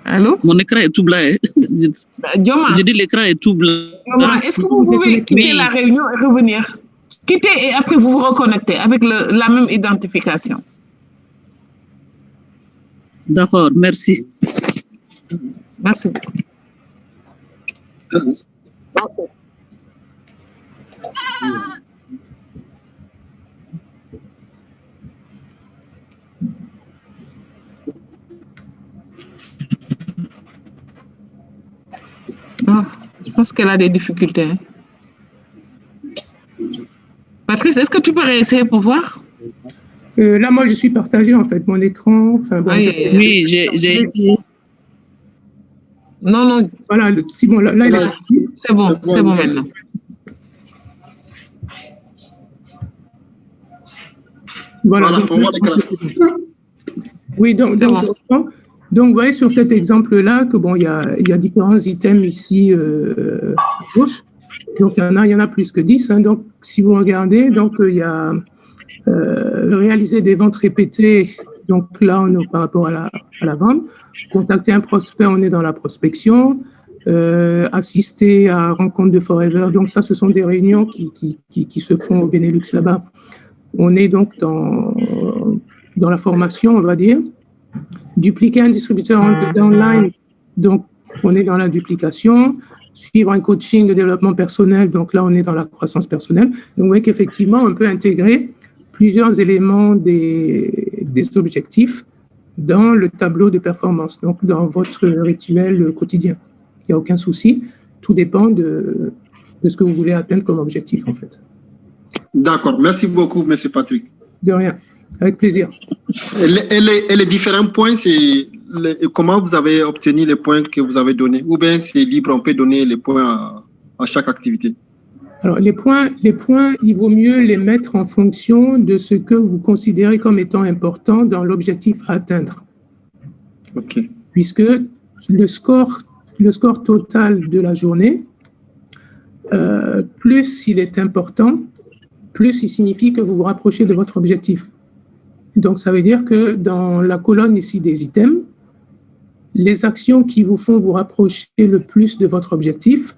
Allô? Mon écran est tout blanc. Dioma. Je dis l'écran est tout blanc. Est-ce que vous pouvez quitter la réunion et revenir? Quittez et après vous vous reconnectez avec la même identification. D'accord, merci. Merci. Oh, je pense qu'elle a des difficultés. Hein. Patrice, est-ce que tu peux réessayer pour voir? Là, moi, je suis partagé, en fait, mon écran. Enfin, bon, oui, j'ai essayé. Non, non. Voilà, Simon, là il est parti. C'est bon maintenant. Voilà, Voilà, pour moi, l'écran. Oui, donc, vous voyez sur cet exemple-là que bon, il y a différents items ici à gauche. Donc, il y en a plus que 10. Hein. Donc, si vous regardez, donc il y a réaliser des ventes répétées. Donc là, on est par rapport à la vente. Contacter un prospect, on est dans la prospection. Assister à rencontre de Forever. Donc ça, ce sont des réunions qui se font au Benelux là-bas. On est donc dans la formation, on va dire. Dupliquer un distributeur online, donc on est dans la duplication. Suivre un coaching de développement personnel, donc là, on est dans la croissance personnelle. Donc, vous voyez qu'effectivement, on peut intégrer plusieurs éléments des objectifs dans le tableau de performance, donc dans votre rituel quotidien. Il n'y a aucun souci. Tout dépend de ce que vous voulez atteindre comme objectif, en fait. D'accord. Merci beaucoup, M. Patrick. De rien. Avec plaisir. Et les différents points, c'est comment vous avez obtenu les points que vous avez donnés? Ou bien c'est libre, on peut donner les points à chaque activité? Alors, les points, il vaut mieux les mettre en fonction de ce que vous considérez comme étant important dans l'objectif à atteindre. OK. Puisque le score total de la journée, plus il est important, plus il signifie que vous vous rapprochez de votre objectif. Donc, ça veut dire que dans la colonne ici des items, les actions qui vous font vous rapprocher le plus de votre objectif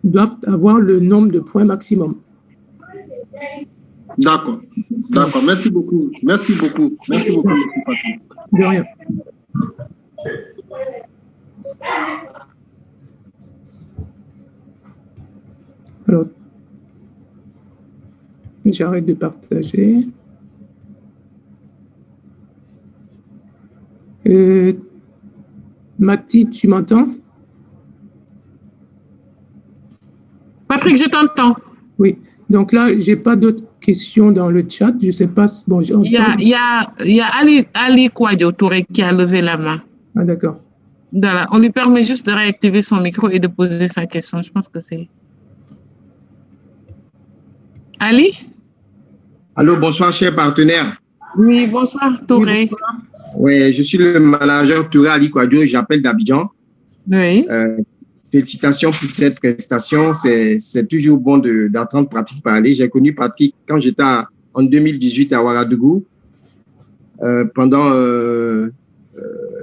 doivent avoir le nombre de points maximum. D'accord. D'accord. Merci beaucoup. Merci beaucoup. Merci beaucoup, M. Patrick. De rien. Alors, j'arrête de partager. Mathilde, tu m'entends? Patrick, je t'entends. Oui. Donc là, j'ai pas d'autres questions dans le chat. Je sais pas. Bon, il y a Ali Kouadio Touré qui a levé la main. Ah, d'accord. Voilà. On lui permet juste de réactiver son micro et de poser sa question. Je pense que c'est... Ali? Allô, bonsoir, chers partenaires. Oui, bonsoir, Touré. Oui, bonsoir. Oui, je suis le manager Touré Ali Kouadio, j'appelle d'Abidjan. Oui. Félicitations pour cette prestation. C'est toujours bon d'entendre Patrick parler. J'ai connu Patrick quand j'étais en 2018 à Ouagadougou, pendant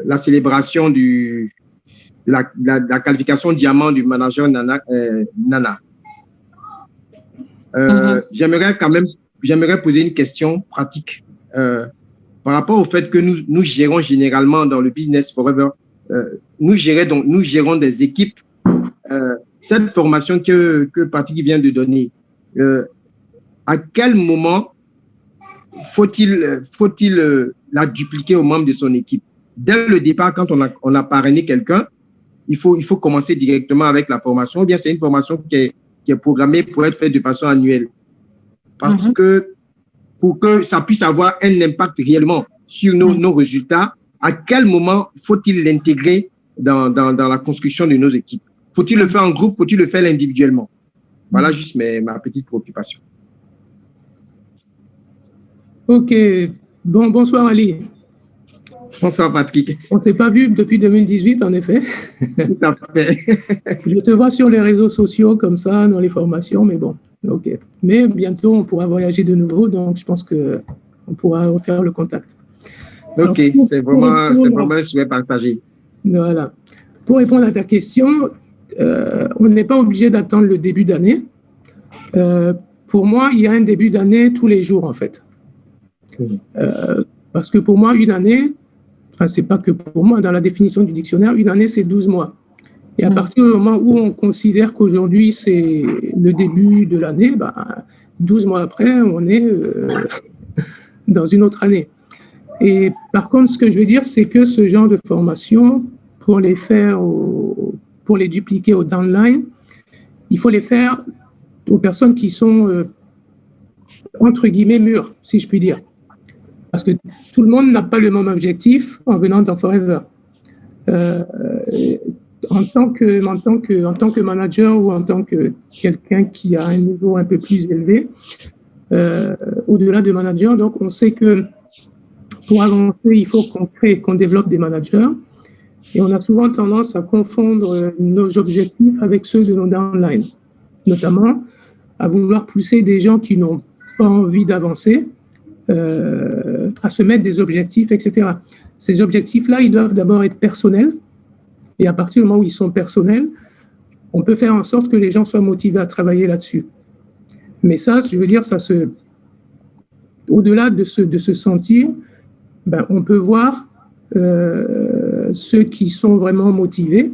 la célébration de la qualification diamant du manager Nana. J'aimerais poser une question pratique par rapport au fait que nous gérons généralement dans le business Forever, nous gérons des équipes. Cette formation que Patrick vient de donner, à quel moment faut-il la dupliquer aux membres de son équipe? Dès le départ, quand on a parrainé quelqu'un, il faut commencer directement avec la formation, ou bien c'est une formation qui est programmée pour être faite de façon annuelle. Parce que pour que ça puisse avoir un impact réellement sur nos résultats, à quel moment faut-il l'intégrer dans la construction de nos équipes? Faut-il le faire en groupe? Faut-il le faire individuellement? Voilà juste ma petite préoccupation. Ok. Bonsoir Ali. Bonsoir Patrick. On ne s'est pas vu depuis 2018, en effet. Tout à fait. Je te vois sur les réseaux sociaux comme ça, dans les formations, mais bon, ok. Mais bientôt, on pourra voyager de nouveau, donc je pense qu'on pourra refaire le contact. Ok, c'est vraiment un souhait partagé. Voilà. Pour répondre à ta question, on n'est pas obligé d'attendre le début d'année. Pour moi, il y a un début d'année tous les jours, en fait. Parce que pour moi, une année, enfin, c'est pas que pour moi, dans la définition du dictionnaire, une année, c'est 12 mois. Et à partir du moment où on considère qu'aujourd'hui, c'est le début de l'année, 12 mois après, on est dans une autre année. Et par contre, ce que je veux dire, c'est que ce genre de formation, pour les faire, pour les dupliquer au downline, il faut les faire aux personnes qui sont, entre guillemets, mûres, si je puis dire. Parce que tout le monde n'a pas le même objectif en venant dans Forever. En tant que manager ou en tant que quelqu'un qui a un niveau un peu plus élevé, au-delà de managers. Donc, on sait que pour avancer, il faut qu'on développe des managers. Et on a souvent tendance à confondre nos objectifs avec ceux de nos downlines, notamment à vouloir pousser des gens qui n'ont pas envie d'avancer, à se mettre des objectifs, etc. Ces objectifs-là, ils doivent d'abord être personnels. Et à partir du moment où ils sont personnels, on peut faire en sorte que les gens soient motivés à travailler là-dessus. Mais ça, je veux dire, au-delà de se sentir, ben, on peut voir ceux qui sont vraiment motivés.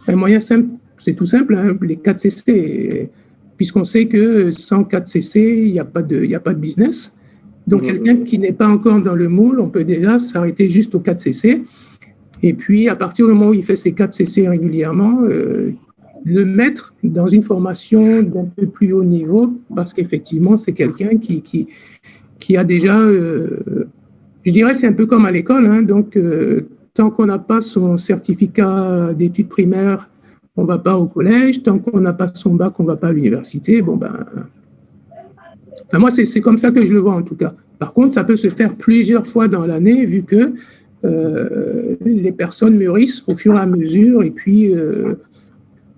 Un moyen simple, c'est tout simple, hein, les 4 CC. Puisqu'on sait que sans 4 CC, il n'y a pas de business. Donc, quelqu'un qui n'est pas encore dans le moule, on peut déjà s'arrêter juste aux 4 CC. Et puis, à partir du moment où il fait ces 4 CC régulièrement, le mettre dans une formation d'un peu plus haut niveau, parce qu'effectivement, c'est quelqu'un qui a déjà... je dirais, c'est un peu comme à l'école. Hein, donc, tant qu'on n'a pas son certificat d'études primaires, on ne va pas au collège. Tant qu'on n'a pas son bac, on ne va pas à l'université. Bon, ben... Enfin, moi, c'est comme ça que je le vois, en tout cas. Par contre, ça peut se faire plusieurs fois dans l'année, vu que les personnes mûrissent au fur et à mesure. Et puis,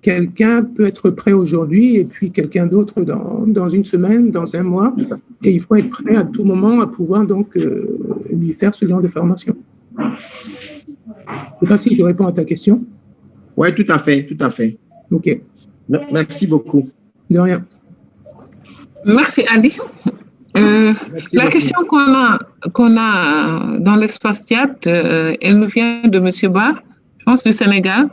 quelqu'un peut être prêt aujourd'hui et puis quelqu'un d'autre dans une semaine, dans un mois. Et il faut être prêt à tout moment à pouvoir donc lui faire ce genre de formation. Je ne sais pas si je réponds à ta question. Oui, tout à fait, tout à fait. OK. Merci beaucoup. De rien. Merci, Ali. La question qu'on a dans l'espace chat, elle nous vient de M. Ba, je pense du Sénégal,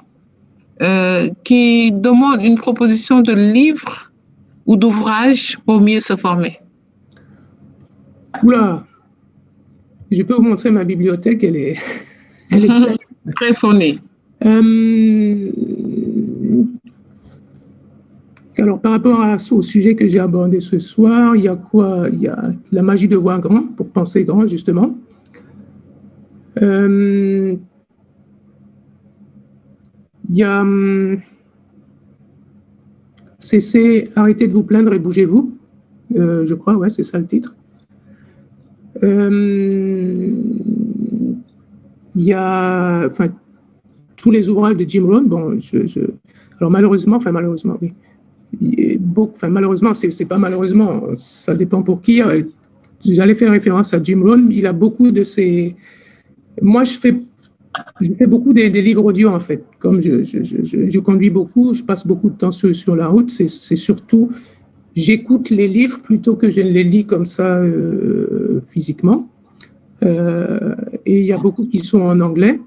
qui demande une proposition de livre ou d'ouvrage pour mieux se former. Oula, je peux vous montrer ma bibliothèque, elle est très fournie. Alors, par rapport au sujet que j'ai abordé ce soir, il y a quoi? Il y a la magie de voir grand, pour penser grand, justement. Il y a Cessez, arrêtez de vous plaindre et bougez-vous. Je crois, ouais, c'est ça le titre. Il y a tous les ouvrages de Jim Rohn. Bon, alors malheureusement, oui. Malheureusement, c'est pas malheureusement, ça dépend pour qui. J'allais faire référence à Jim Rohn. Il a beaucoup de ces... Moi, je fais beaucoup des livres audio, en fait. Comme je conduis beaucoup, je passe beaucoup de temps sur la route. C'est surtout... J'écoute les livres plutôt que je ne les lis comme ça physiquement. Et il y a beaucoup qui sont en anglais.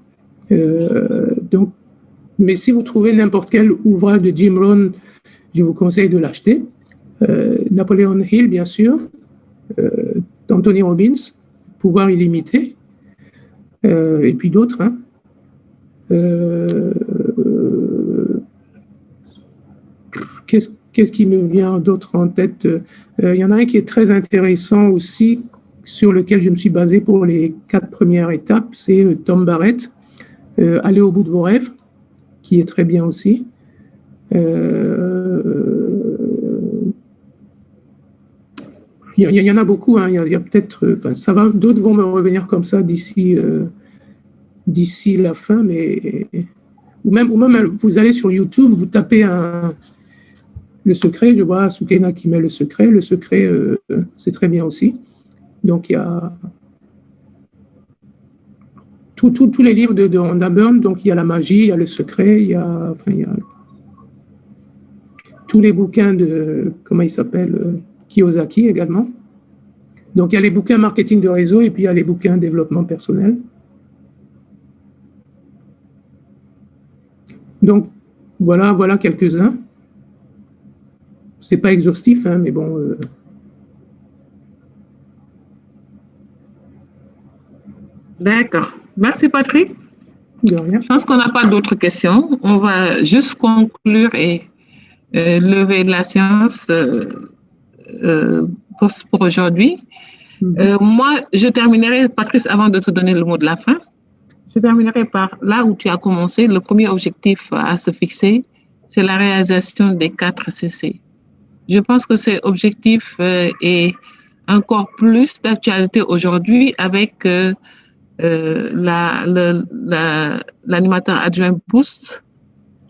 Donc, mais si vous trouvez n'importe quel ouvrage de Jim Rohn, je vous conseille de l'acheter. Napoleon Hill, bien sûr. Anthony Robbins, Pouvoir illimité. Et puis d'autres. Hein. Qu'est-ce qui me vient d'autre en tête? Il y en a un qui est très intéressant aussi, sur lequel je me suis basé pour les 4 premières étapes. C'est Tom Barrett, Allez au bout de vos rêves, qui est très bien aussi. Il y en a beaucoup, hein. Il y a peut-être, ça va, d'autres vont me revenir comme ça d'ici la fin, mais ou même vous allez sur YouTube, vous tapez le secret, je vois Soukena qui met le secret, c'est très bien aussi. Donc il y a tous les livres de Rhonda Byrne, donc il y a la magie, il y a le secret, il y a tous les bouquins de, comment il s'appelle, Kiyosaki également. Donc, il y a les bouquins marketing de réseau et puis il y a les bouquins développement personnel. Donc, voilà quelques-uns. C'est pas exhaustif, hein, mais bon. D'accord. Merci, Patrick. De rien. Je pense qu'on n'a pas d'autres questions. On va juste conclure et lever la séance pour aujourd'hui. Moi, je terminerai, Patrice, avant de te donner le mot de la fin, je terminerai par là où tu as commencé. Le premier objectif à se fixer, c'est la réalisation des 4 CC. Je pense que cet objectif est encore plus d'actualité aujourd'hui avec l'animateur adjoint Boost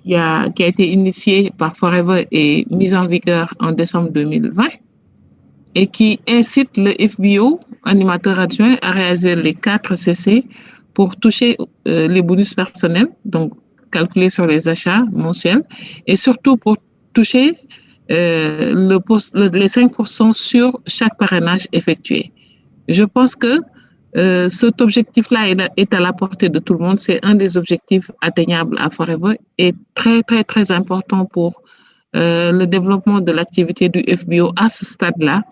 qui a été initié par Forever et mis en vigueur en décembre 2020 et qui incite le FBO, animateur adjoint, à réaliser les 4 CC pour toucher les bonus personnels, donc calculés sur les achats mensuels, et surtout pour toucher les 5% sur chaque parrainage effectué. Je pense que cet objectif-là est à la portée de tout le monde. C'est un des objectifs atteignables à Forever et très, très, très important pour le développement de l'activité du FBO à ce stade-là.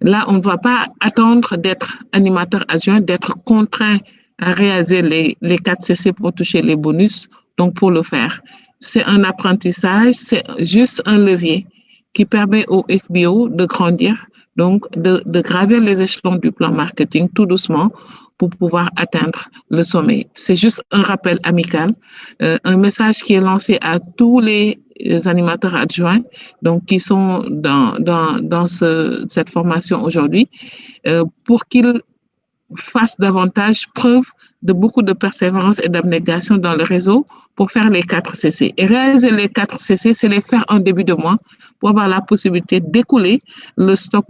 Là, on ne va pas attendre d'être animateur adjoint, d'être contraint à réaliser les 4 CC pour toucher les bonus. Donc, pour le faire, c'est un apprentissage, c'est juste un levier qui permet au FBO de grandir, donc de gravir les échelons du plan marketing tout doucement pour pouvoir atteindre le sommet. C'est juste un rappel amical, un message qui est lancé à tous les animateurs adjoints, donc qui sont dans cette formation aujourd'hui, pour qu'ils fassent davantage preuve de beaucoup de persévérance et d'abnégation dans le réseau pour faire les 4 CC. Et réaliser les 4 CC, c'est les faire en début de mois pour avoir la possibilité d'écouler le stock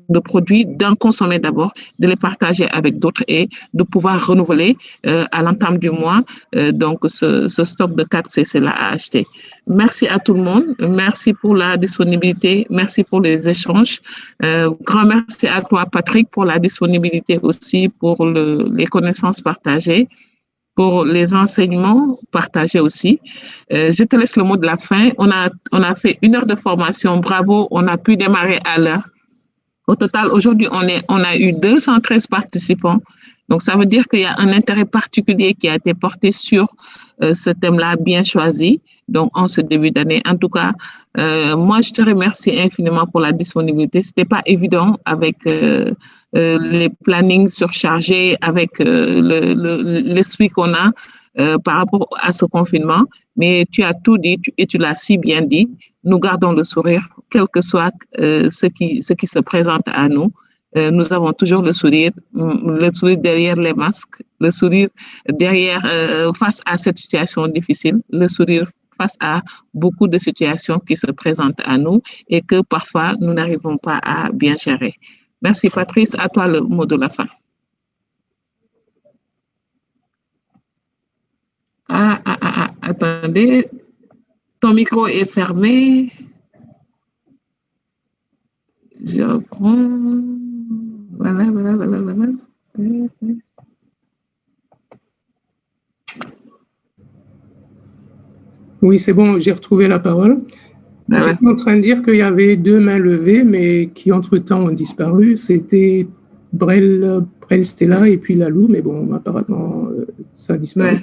de produits, d'en consommer d'abord, de les partager avec d'autres et de pouvoir renouveler à l'entame du mois donc ce stock de 4 CC-là à acheter. Merci à tout le monde. Merci pour la disponibilité. Merci pour les échanges. Grand merci à toi, Patrick, pour la disponibilité aussi, pour les connaissances partagées, pour les enseignements partagés aussi. Je te laisse le mot de la fin. On a fait 1 heure de formation. Bravo. On a pu démarrer à l'heure. Au total, aujourd'hui, on a eu 213 participants. Donc, ça veut dire qu'il y a un intérêt particulier qui a été porté sur ce thème-là bien choisi, donc en ce début d'année. En tout cas, moi, je te remercie infiniment pour la disponibilité. Ce n'était pas évident avec les plannings surchargés, avec l'esprit qu'on a par rapport à ce confinement. Mais tu as tout dit et tu l'as si bien dit. Nous gardons le sourire, quel que soit ce qui se présente à nous. Nous avons toujours le sourire derrière les masques, le sourire derrière face à cette situation difficile, le sourire face à beaucoup de situations qui se présentent à nous et que parfois nous n'arrivons pas à bien gérer. Merci Patrice, à toi le mot de la fin. Attendez, ton micro est fermé. Je reprends. Voilà. Oui, c'est bon, j'ai retrouvé la parole. J'étais en train de dire qu'il y avait 2 mains levées, mais qui entre-temps ont disparu. C'était Brel Stella et puis Lalou, mais bon, apparemment, ça a disparu.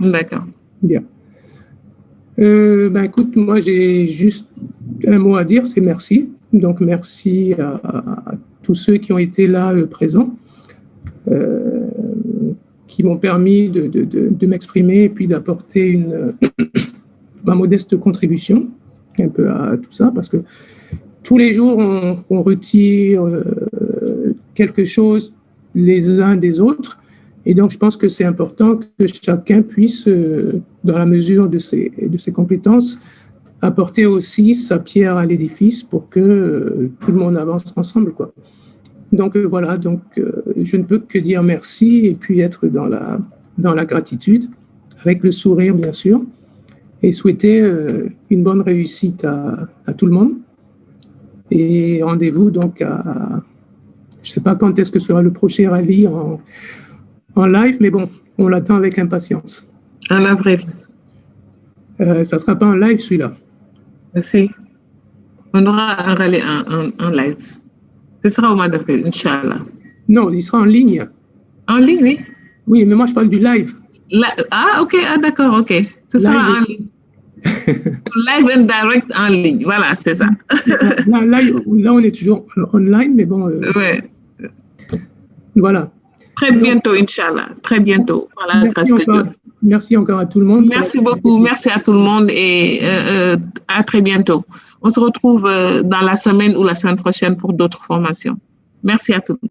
Ouais. D'accord. Bien. Écoute, moi, j'ai juste un mot à dire, c'est merci. Donc, merci à tous ceux qui ont été là présents, qui m'ont permis de m'exprimer et puis d'apporter ma modeste contribution un peu à tout ça, parce que tous les jours, on retire quelque chose les uns des autres. Et donc, je pense que c'est important que chacun puisse, dans la mesure de ses compétences, apporter aussi sa pierre à l'édifice pour que tout le monde avance ensemble, quoi. Donc, voilà. Donc, je ne peux que dire merci et puis être dans la gratitude, avec le sourire, bien sûr, et souhaiter une bonne réussite à tout le monde. Et rendez-vous donc je ne sais pas quand est-ce que sera le prochain rallye en live, mais bon, on l'attend avec impatience. En avril. Ça ne sera pas en live, celui-là. Si. On aura un rallye en live. Ce sera au mois d'avril, Inch'Allah. Non, il sera en ligne. En ligne, oui. Oui, mais moi, je parle du live. OK. D'accord, OK. Ce sera en ligne. Live and direct en ligne. Voilà, c'est ça. Là, on est toujours online, mais bon. Ouais. Voilà. Très bientôt, Inch'Allah. Très bientôt. Voilà, merci encore à tout le monde. Merci beaucoup. Merci à tout le monde et à très bientôt. On se retrouve dans la semaine ou la semaine prochaine pour d'autres formations. Merci à tous.